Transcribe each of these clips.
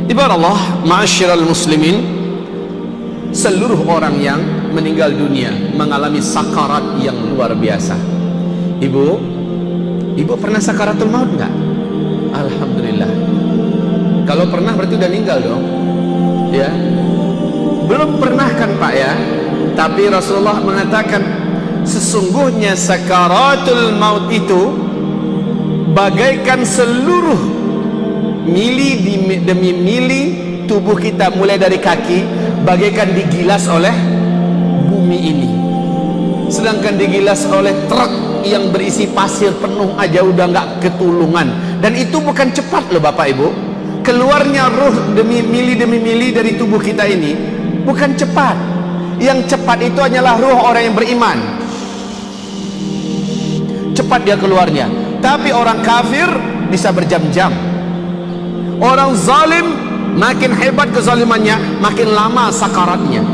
Ibarat Allah, ma'asyiral muslimin, seluruh orang yang meninggal dunia mengalami sakarat yang luar biasa. Ibu pernah sakaratul maut enggak? Alhamdulillah. Kalau pernah berarti udah meninggal dong. Ya. Belum pernah kan Pak ya? Tapi Rasulullah mengatakan sesungguhnya sakaratul maut itu bagaikan seluruh mili demi mili tubuh kita, mulai dari kaki, bagaikan digilas oleh bumi ini. Sedangkan digilas oleh truk yang berisi pasir penuh aja udah nggak ketulungan. Dan itu bukan cepat loh Bapak Ibu. Keluarnya ruh demi mili dari tubuh kita ini bukan cepat. Yang cepat itu hanyalah ruh orang yang beriman. Cepat dia keluarnya. Tapi orang kafir bisa berjam-jam. Orang zalim makin hebat kezalimannya, makin lama sakaratnya.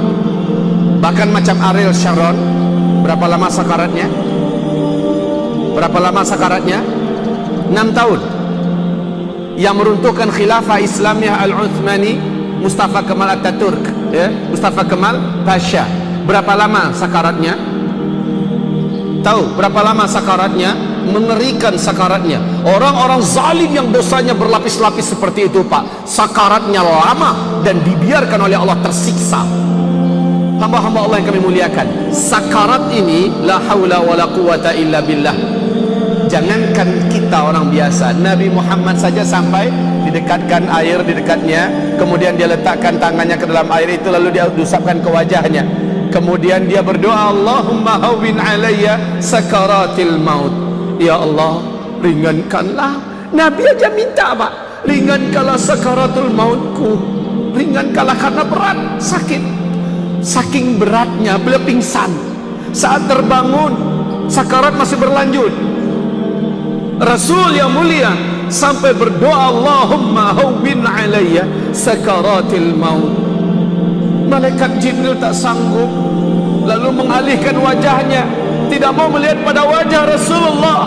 Bahkan macam Ariel Sharon, berapa lama sakaratnya? Berapa lama sakaratnya? 6 tahun. Yang meruntuhkan khilafah Islamiyah Al-Uthmani Mustafa Kemal Atatürk, ya, Mustafa Kemal Pasha. Berapa lama sakaratnya? Tahu berapa lama sakaratnya? Mengerikan sakaratnya. Orang-orang zalim yang dosanya berlapis-lapis seperti itu Pak, sakaratnya lama dan dibiarkan oleh Allah tersiksa. Hamba-hamba Allah yang kami muliakan, sakarat ini la haula wala quwata illa billah. Jangankan kita orang biasa, Nabi Muhammad saja sampai didekatkan air di dekatnya, kemudian dia letakkan tangannya ke dalam air itu, lalu dia usapkan ke wajahnya, kemudian dia berdoa, Allahumma hawwin alayya sakaratil maut. Ya Allah, ringankanlah. Nabi aja minta Pak, ringankanlah sakaratul mautku, ringankanlah karena berat, sakit. Saking beratnya beliau pingsan. Saat terbangun, sakarat masih berlanjut. Rasul yang mulia sampai berdoa, Allahumma hawwin alayya sakaratil maut. Malaikat Jibril tak sanggup, lalu mengalihkan wajahnya, tidak mau melihat pada wajah Rasulullah.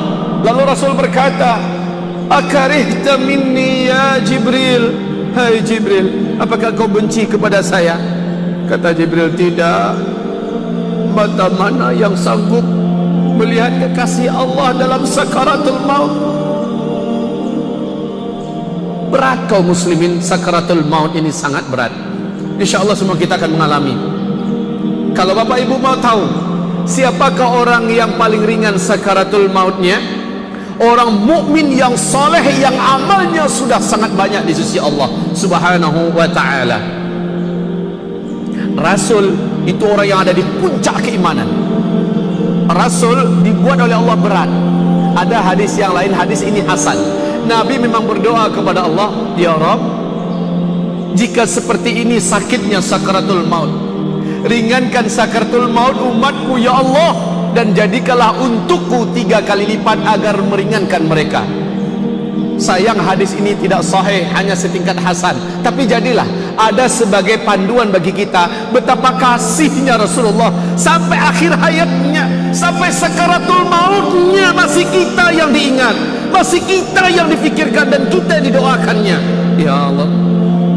Lalu Rasul berkata, akarihta minni ya Jibril. Hai Jibril, apakah kau benci kepada saya? Kata Jibril, tidak. Mata mana yang sanggup melihat kekasih Allah dalam sakaratul maut? Berat kaum muslimin, sakaratul maut ini sangat berat. InsyaAllah semua kita akan mengalami. Kalau Bapak Ibu mau tahu siapakah orang yang paling ringan sakaratul mautnya? Orang mukmin yang soleh, yang amalnya sudah sangat banyak di sisi Allah Subhanahu wa ta'ala. Rasul itu orang yang ada di puncak keimanan. Rasul dibuat oleh Allah berat. Ada hadis yang lain, hadis ini hasan. Nabi memang berdoa kepada Allah, ya Rabb, jika seperti ini sakitnya sakaratul maut, ringankan sakaratul maut umatku ya Allah, dan jadikanlah untukku 3 kali lipat agar meringankan mereka. Sayang hadis ini tidak sahih, hanya setingkat hasan. Tapi jadilah ada sebagai panduan bagi kita betapa kasihnya Rasulullah sampai akhir hayatnya, sampai sakaratul mautnya masih kita yang diingat, masih kita yang difikirkan dan kita yang didoakannya. Ya Allah,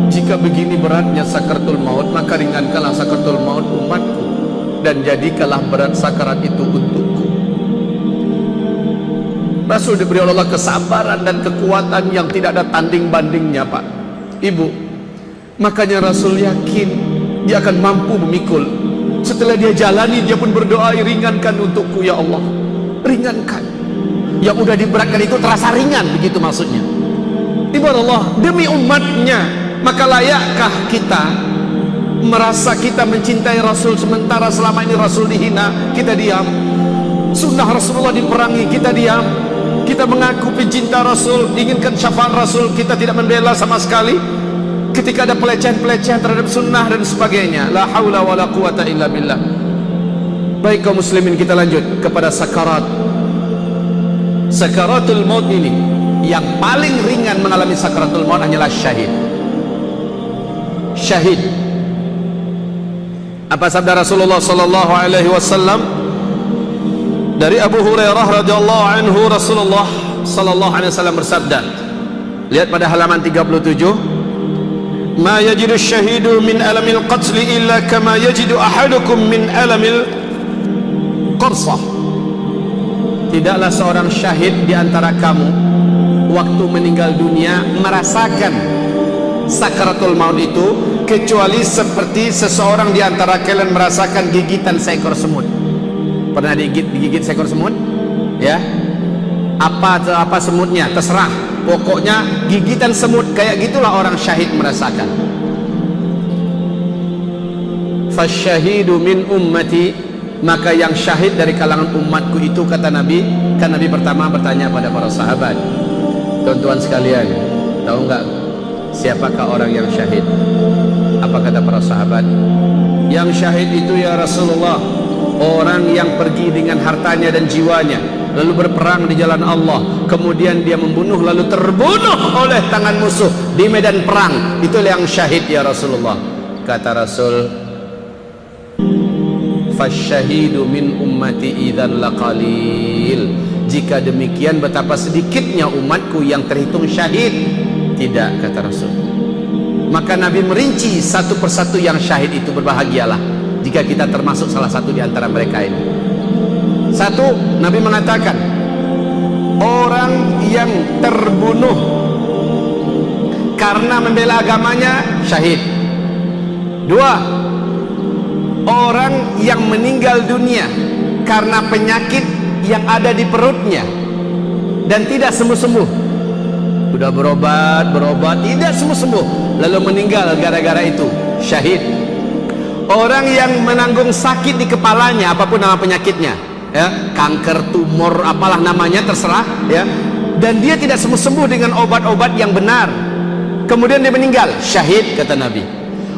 jika begini beratnya sakaratul maut, maka ringankanlah sakaratul maut umatku dan jadikanlah berat sakarat itu untukku. Rasul diberi oleh Allah kesabaran dan kekuatan yang tidak ada tanding bandingnya Pak Ibu. Makanya Rasul yakin dia akan mampu memikul. Setelah dia jalani, dia pun berdoa, ringankan untukku ya Allah, ringankan. Yang udah diberatkan itu terasa ringan, begitu maksudnya. Ibarat Allah, demi umatnya. Maka layakkah kita merasa kita mencintai Rasul sementara selama ini Rasul dihina, kita diam. Sunnah Rasulullah diperangi, kita diam. Kita mengaku pencinta Rasul, inginkan syafaat Rasul, kita tidak membela sama sekali. Ketika ada pelecehan-pelecehan terhadap sunnah dan sebagainya, la haula wala quwata illa billah. Baik kaum muslimin, kita lanjut kepada sakarat. Sakaratul maut ini, yang paling ringan mengalami sakaratul maut hanyalah syahid. Syahid. Apa sabda Rasulullah sallallahu alaihi wasallam? Dari Abu Hurairah radhiyallahu anhu, Rasulullah sallallahu alaihi wasallam bersabda, lihat pada halaman 37, ma yajidu syahidu min alamil qatli illa kama yajidu ahadukum min alamil qarsah. Tidaklah seorang syahid di antara kamu waktu meninggal dunia merasakan sakaratul maut itu kecuali seperti seseorang di antara kalian merasakan gigitan seekor semut. Pernah digigit seekor semut? Ya. Apa semutnya terserah, pokoknya gigitan semut kayak gitulah orang syahid merasakan. Fasyahidu min ummati, maka yang syahid dari kalangan umatku itu, kata Nabi. Kan Nabi pertama bertanya pada para sahabat, tuan-tuan sekalian, tahu nggak siapakah orang yang syahid? Apa kata para sahabat? Yang syahid itu ya Rasulullah, orang yang pergi dengan hartanya dan jiwanya lalu berperang di jalan Allah, kemudian dia membunuh lalu terbunuh oleh tangan musuh di medan perang, itulah yang syahid ya Rasulullah. Kata Rasul, fasyahidu min ummati idzan laqalil. Jika demikian betapa sedikitnya umatku yang terhitung syahid. Tidak, kata Rasul. Maka Nabi merinci satu persatu yang syahid itu. Berbahagialah jika kita termasuk salah satu di antara mereka ini. Satu, Nabi mengatakan orang yang terbunuh karena membela agamanya syahid. Dua, orang yang meninggal dunia karena penyakit yang ada di perutnya dan tidak sembuh-sembuh. Sudah berobat tidak sembuh-sembuh, lalu meninggal gara-gara itu, syahid. Orang yang menanggung sakit di kepalanya, apapun nama penyakitnya, ya, kanker, tumor, apalah namanya terserah, ya, dan dia tidak sembuh-sembuh dengan obat-obat yang benar, kemudian dia meninggal, syahid, kata Nabi.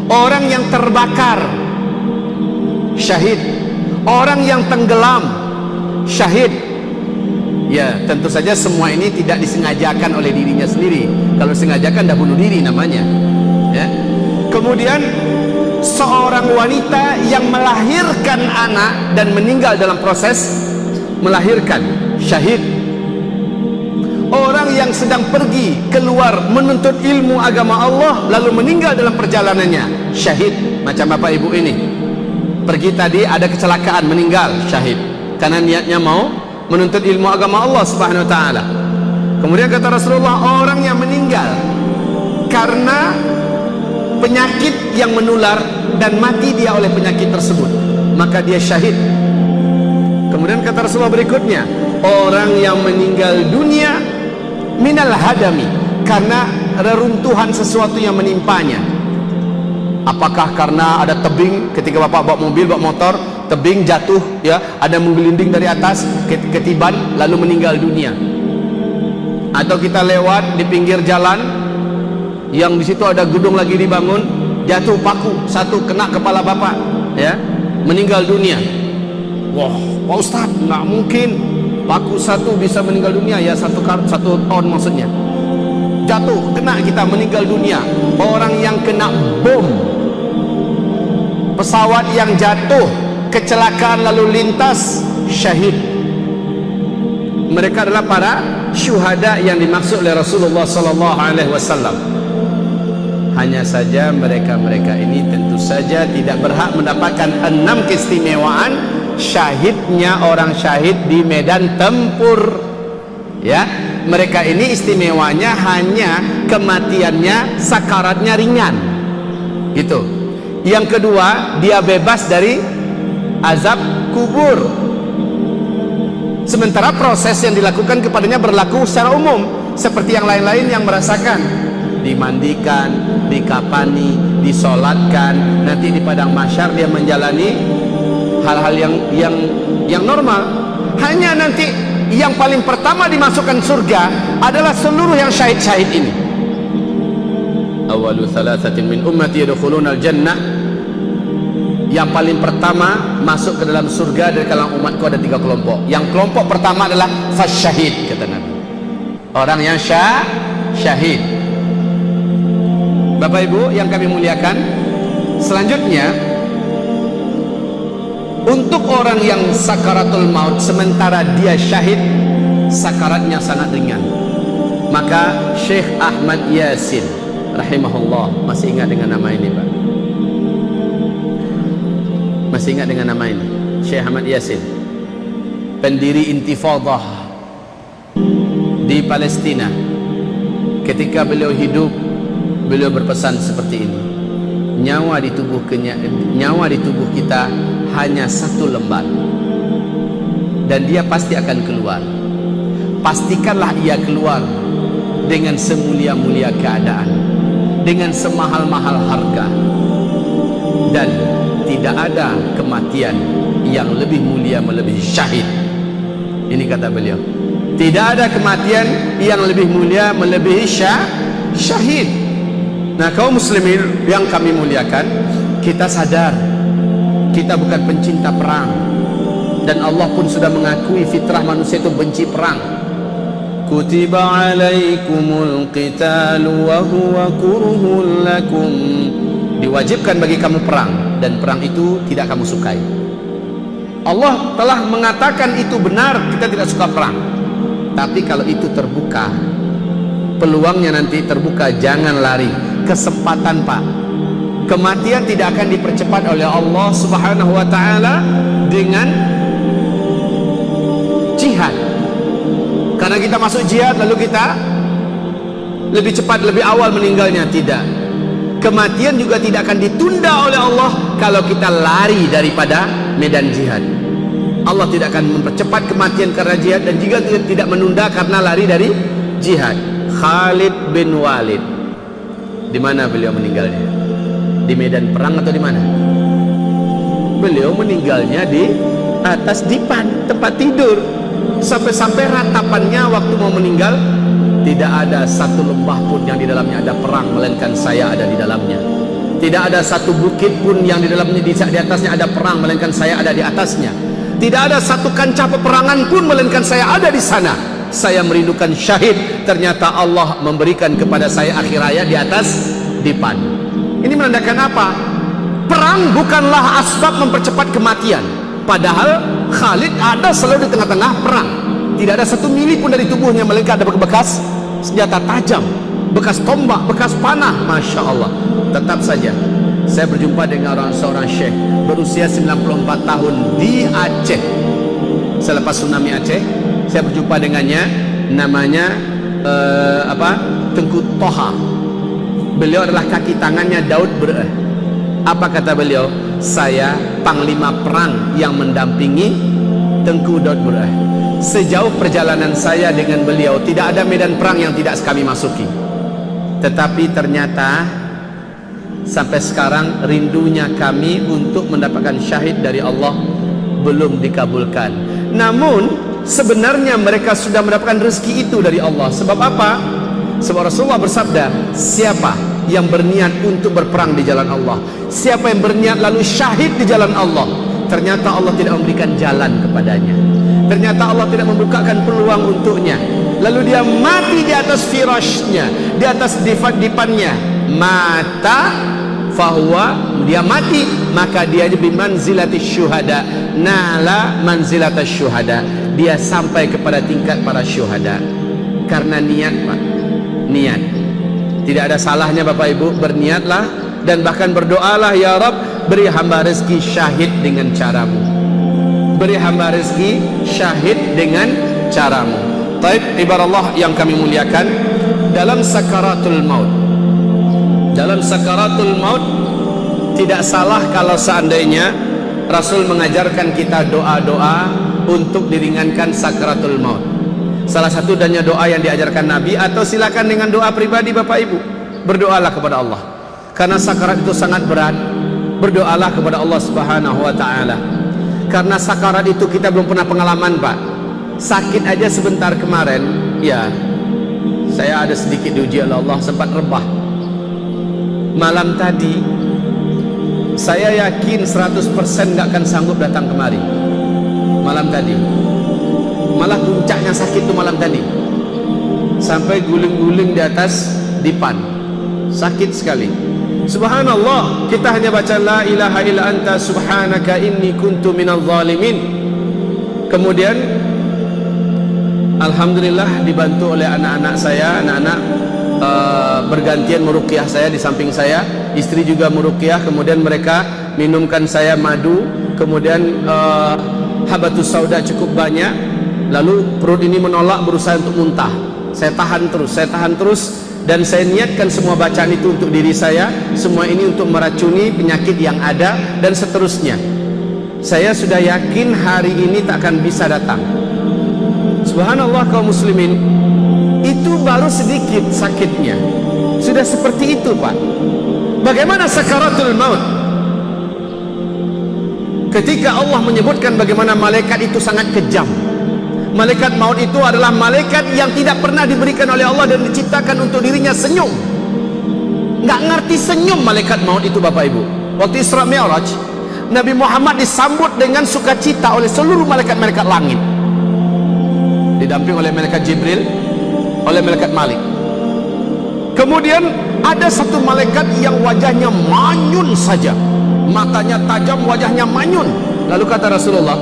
Orang yang terbakar, syahid. Orang yang tenggelam, syahid. Ya, tentu saja semua ini tidak disengajakan oleh dirinya sendiri. Kalau disengajakan dah bunuh diri namanya, ya. Kemudian seorang wanita yang melahirkan anak dan meninggal dalam proses melahirkan, syahid. Orang yang sedang pergi keluar menuntut ilmu agama Allah lalu meninggal dalam perjalanannya, syahid. Macam bapak ibu ini pergi tadi, ada kecelakaan, meninggal, syahid, karena niatnya mau menuntut ilmu agama Allah Subhanahu wa taala. Kemudian kata Rasulullah, orang yang meninggal karena penyakit yang menular dan mati dia oleh penyakit tersebut, maka dia syahid. Kemudian kata Rasulullah berikutnya, orang yang meninggal dunia minal hadami, karena reruntuhan sesuatu yang menimpanya. Apakah karena ada tebing ketika bapak bawa mobil, bawa motor, tebing jatuh, ya, ada menggelinding dari atas, ketiban lalu meninggal dunia. Atau kita lewat di pinggir jalan yang di situ ada gedung lagi dibangun, jatuh paku satu kena kepala bapak, ya, meninggal dunia. Wah, Pak Ustadz, nggak mungkin paku satu bisa meninggal dunia, ya, satu ton maksudnya. Jatuh kena kita meninggal dunia. Orang yang kena bom, pesawat yang jatuh, kecelakaan lalu lintas, syahid. Mereka adalah para syuhada yang dimaksud oleh Rasulullah sallallahu alaihi wasallam. Hanya saja mereka-mereka ini tentu saja tidak berhak mendapatkan 6 keistimewaan syahidnya orang syahid di medan tempur. Ya, mereka ini istimewanya hanya kematiannya, sakaratnya ringan. Gitu. Yang kedua, dia bebas dari azab kubur. Sementara proses yang dilakukan kepadanya berlaku secara umum, seperti yang lain-lain yang merasakan. Dimandikan, dikafani, disolatkan, nanti di padang mahsyar dia menjalani hal-hal yang normal. Hanya nanti yang paling pertama dimasukkan surga adalah seluruh yang syahid-syahid ini. Awalu thalathatin min ummati yadkhuluna al-jannah. Yang paling pertama masuk ke dalam surga dari kalangan umatku ada 3 kelompok. Yang kelompok pertama adalah fasyahid, kata Nabi, orang yang syahid. Bapak Ibu yang kami muliakan, selanjutnya untuk orang yang sakaratul maut sementara dia syahid, sakaratnya sangat ringan, maka Syekh Ahmad Yasin rahimahullah. Masih ingat dengan nama ini, Pak? Masih ingat dengan nama ini? Syekh Ahmad Yasin, pendiri intifadah di Palestina. Ketika beliau hidup, beliau berpesan seperti ini: nyawa di tubuh kita hanya satu lembar, dan dia pasti akan keluar. Pastikanlah ia keluar dengan semulia-mulia keadaan, dengan semahal-mahal harga, dan tidak ada kematian yang lebih mulia melebihi syahid. Ini kata beliau, tidak ada kematian yang lebih mulia melebihi syahid. Nah, kaum muslimin yang kami muliakan, kita sadar kita bukan pencinta perang, dan Allah pun sudah mengakui fitrah manusia itu benci perang. Kutiba alaikumul qitalu wa huwa kurhul lakum. Diwajibkan bagi kamu perang, dan perang itu tidak kamu sukai. Allah telah mengatakan itu benar, kita tidak suka perang. Tapi kalau itu terbuka, peluangnya nanti terbuka, jangan lari. Kesempatan, Pak. Kematian tidak akan dipercepat oleh Allah Subhanahu wa taala dengan jihad. Karena kita masuk jihad lalu kita lebih cepat, lebih awal meninggalnya. Tidak. Kematian juga tidak akan ditunda oleh Allah kalau kita lari daripada medan jihad. Allah tidak akan mempercepat kematian karena jihad, dan juga tidak menunda karena lari dari jihad. Khalid bin Walid, di mana beliau meninggalnya? Di medan perang atau di mana? Beliau meninggalnya di atas dipan, tempat tidur. Sampai-sampai ratapannya waktu mau meninggal, tidak ada satu lembah pun yang di dalamnya ada perang, melainkan saya ada di dalamnya. Tidak ada satu bukit pun yang di dalamnya, di atasnya ada perang, melainkan saya ada di atasnya. Tidak ada satu kancah peperangan pun, melainkan saya ada di sana. Saya merindukan syahid. Ternyata Allah memberikan kepada saya akhir hayat di atas dipan. Ini menandakan apa? Perang bukanlah asbab mempercepat kematian. Padahal Khalid ada selalu di tengah-tengah perang. Tidak ada satu mili pun dari tubuhnya, melainkan ada bekas senjata tajam, bekas tombak, bekas panah. Masya Allah. Tetap saja saya berjumpa dengan seorang syekh berusia 94 tahun di Aceh. Selepas tsunami Aceh, saya berjumpa dengannya. Namanya Tengku Toha. Beliau adalah kaki tangannya Daud Bereh. Apa kata beliau? Saya panglima perang yang mendampingi Tengku Daud Bereh. Sejauh perjalanan saya dengan beliau, tidak ada medan perang yang tidak kami masuki. Tetapi ternyata sampai sekarang rindunya kami untuk mendapatkan syahid dari Allah belum dikabulkan. Namun sebenarnya mereka sudah mendapatkan rezeki itu dari Allah. Sebab apa? Sebab Rasulullah bersabda, siapa yang berniat untuk berperang di jalan Allah, siapa yang berniat lalu syahid di jalan Allah, ternyata Allah tidak memberikan jalan kepadanya, ternyata Allah tidak membukakan peluang untuknya, lalu dia mati di atas firashnya, di atas dipannya, mata fahuwa, dia mati, maka dia bimanzilati syuhada, nala manzilata syuhada, dia sampai kepada tingkat para syuhada. Karena niat, Pak, niat. Tidak ada salahnya Bapak Ibu berniatlah, dan bahkan berdoalah, ya Rabb, beri hamba rezeki syahid dengan caramu, beri hamba rezeki syahid dengan caramu. Taib, ibarat yang kami muliakan, dalam sakaratul maut, dalam sakaratul maut tidak salah kalau seandainya Rasul mengajarkan kita doa-doa untuk diringankan sakaratul maut. Salah satu dannya doa yang diajarkan Nabi, atau silakan dengan doa pribadi Bapak Ibu, berdoalah kepada Allah. Karena sakarat itu sangat berat, berdoalah kepada Allah Subhanahu wa taala. Karena sakarat itu kita belum pernah pengalaman, Pak. Sakit aja sebentar kemarin, ya, saya ada sedikit diuji oleh Allah, sempat rebah. Malam tadi saya yakin 100% gak akan sanggup datang kemari. Malam tadi malah puncaknya sakit tuh malam tadi, sampai guling-guling di atas dipan, sakit sekali. Subhanallah, kita hanya baca la ilaha illa anta subhanaka inni kuntu minal zalimin. Kemudian alhamdulillah dibantu oleh anak-anak saya, anak-anak bergantian meruqyah saya di samping saya, istri juga meruqyah, kemudian mereka minumkan saya madu, kemudian habatus sauda cukup banyak, lalu perut ini menolak, berusaha untuk muntah. Saya tahan terus, dan saya niatkan semua bacaan itu untuk diri saya, semua ini untuk meracuni penyakit yang ada, dan seterusnya. Saya sudah yakin hari ini tak akan bisa datang. Subhanallah kaum muslimin, itu baru sedikit sakitnya, sudah seperti itu Pak. Bagaimana sakaratul maut? Ketika Allah menyebutkan bagaimana malaikat itu sangat kejam. Malaikat maut itu adalah malaikat yang tidak pernah diberikan oleh Allah dan diciptakan untuk dirinya senyum. Nggak ngerti senyum malaikat maut itu Bapak Ibu. Waktu Isra Mi'raj, Nabi Muhammad disambut dengan sukacita oleh seluruh malaikat-malaikat langit, didamping oleh malaikat Jibril, oleh malaikat Malik. Kemudian ada satu malaikat yang wajahnya manyun saja, matanya tajam, wajahnya manyun. Lalu kata Rasulullah,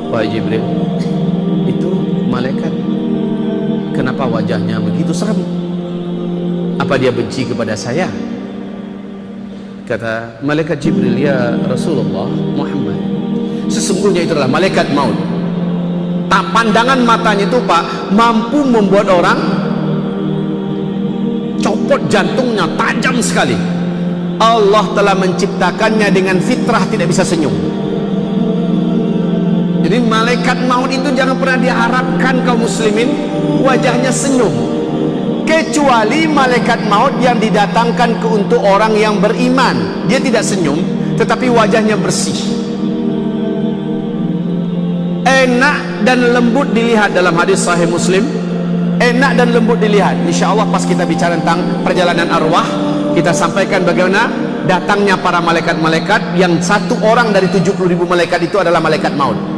wahai Jibril, itu malaikat, kenapa wajahnya begitu seram? Apa dia benci kepada saya? Kata malaikat Jibril, ya Rasulullah Muhammad, sesungguhnya itu adalah malaikat maut. Tak, pandangan matanya itu Pak, mampu membuat orang copot jantungnya, tajam sekali. Allah telah menciptakannya dengan fitrah tidak bisa senyum. Jadi malaikat maut itu jangan pernah diharapkan kaum muslimin wajahnya senyum, kecuali malaikat maut yang didatangkan untuk orang yang beriman. Dia tidak senyum, tetapi wajahnya bersih, enak dan lembut dilihat. Dalam hadis sahih Muslim, enak dan lembut dilihat. InsyaAllah pas kita bicara tentang perjalanan arwah, kita sampaikan bagaimana datangnya para malaikat-malaikat, yang satu orang dari 70.000 malaikat itu adalah malaikat maut.